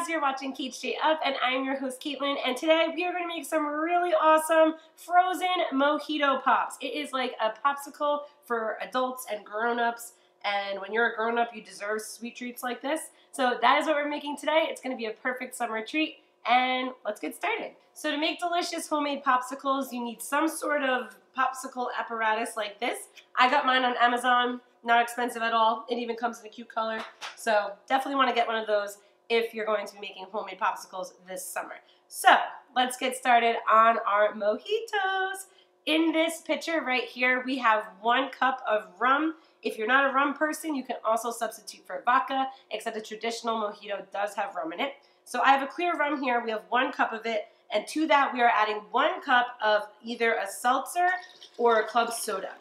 guys, you're watching Cait Straight Up, and I'm your host Caitlin, and today we are going to make some really awesome frozen Mojito Pops. It is like a popsicle for adults and grown-ups, and when you're a grown-up, you deserve sweet treats like this. So that is what we're making today. It's going to be a perfect summer treat, and let's get started. So to make delicious homemade popsicles, you need some sort of popsicle apparatus like this. I got mine on Amazon. Not expensive at all. It even comes in a cute color. So definitely want to get one of those if you're going to be making homemade popsicles this summer. So let's get started on our mojitos. In this picture right here, we have 1 cup of rum. If you're not a rum person, you can also substitute for vodka, except the traditional mojito does have rum in it. So I have a clear rum here. We have 1 cup of it. And to that, we are adding 1 cup of either a seltzer or a club soda.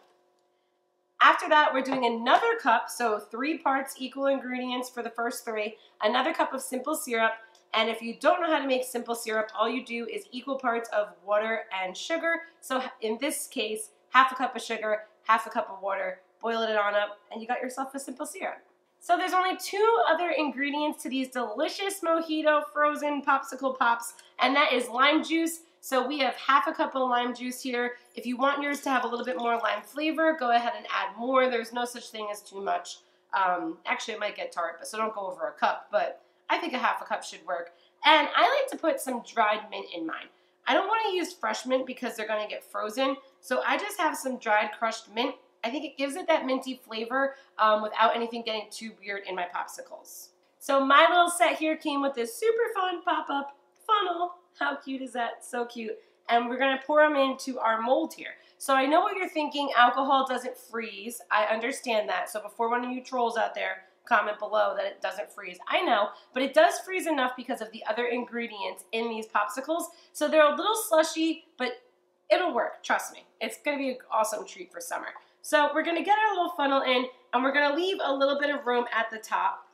After that, we're doing another cup, so 3 parts equal ingredients for the first 3, another cup of simple syrup, and if you don't know how to make simple syrup, all you do is equal parts of water and sugar. So in this case, half a cup of sugar, half a cup of water, boil it on up, and you got yourself a simple syrup. So there's only 2 other ingredients to these delicious mojito frozen popsicle pops, and that is lime juice. So we have half a cup of lime juice here. If you want yours to have a little bit more lime flavor, go ahead and add more. There's no such thing as too much. Actually, it might get tart, so don't go over a cup, but I think a half a cup should work. And I like to put some dried mint in mine. I don't want to use fresh mint because they're going to get frozen, so I just have some dried crushed mint. I think it gives it that minty flavor without anything getting too weird in my popsicles. So my little set here came with this super fun pop-up funnel. How cute is that? So cute. And we're going to pour them into our mold here. So I know what you're thinking, alcohol doesn't freeze. I understand that. So before one of you trolls out there comment below that it doesn't freeze. I know, but it does freeze enough because of the other ingredients in these popsicles. So they're a little slushy, but it'll work. Trust me. It's going to be an awesome treat for summer. So we're going to get our little funnel in, and we're going to leave a little bit of room at the top.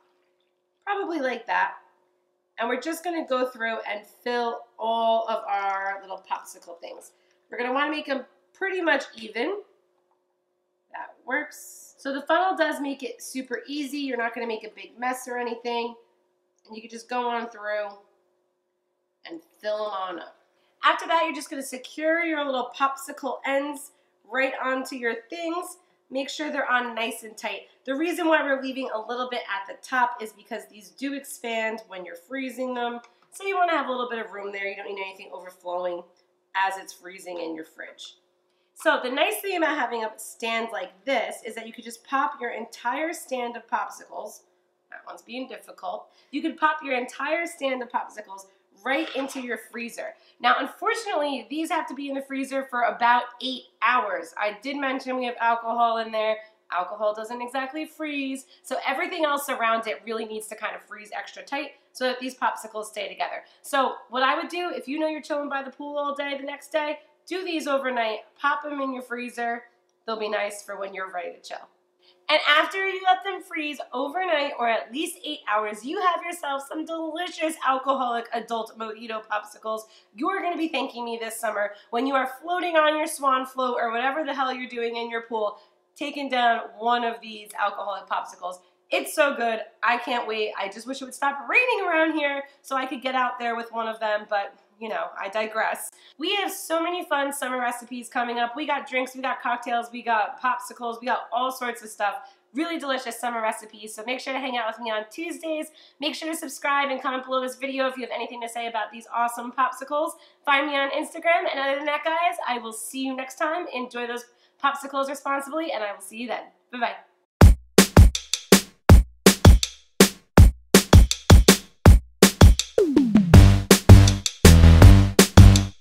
Probably like that. And we're just going to go through and fill all of our little popsicle things. We're going to want to make them pretty much even. That works. So the funnel does make it super easy. You're not going to make a big mess or anything. And you can just go on through and fill them on up. After that, you're just going to secure your little popsicle ends right onto your things. Make sure they're on nice and tight. The reason why we're leaving a little bit at the top is because these do expand when you're freezing them. So you want to have a little bit of room there. You don't need anything overflowing as it's freezing in your fridge. So the nice thing about having a stand like this is that you could just pop your entire stand of popsicles. That one's being difficult. You could pop your entire stand of popsicles right into your freezer. Now, unfortunately, these have to be in the freezer for about 8 hours. I did mention we have alcohol in there. Alcohol doesn't exactly freeze, so everything else around it really needs to kind of freeze extra tight so that these popsicles stay together. So what I would do, if you know you're chilling by the pool all day the next day, do these overnight, pop them in your freezer. They'll be nice for when you're ready to chill. And after you let them freeze overnight or at least 8 hours, you have yourself some delicious alcoholic adult mojito popsicles. You're going to be thanking me this summer when you are floating on your swan float or whatever the hell you're doing in your pool, taking down one of these alcoholic popsicles. It's so good. I can't wait. I just wish it would stop raining around here so I could get out there with one of them, but you know, I digress. We have so many fun summer recipes coming up. We got drinks, we got cocktails, we got popsicles, we got all sorts of stuff. Really delicious summer recipes, so make sure to hang out with me on Tuesdays. Make sure to subscribe and comment below this video if you have anything to say about these awesome popsicles. Find me on Instagram, and other than that, guys, I will see you next time. Enjoy those popsicles responsibly, and I will see you then. Bye-bye.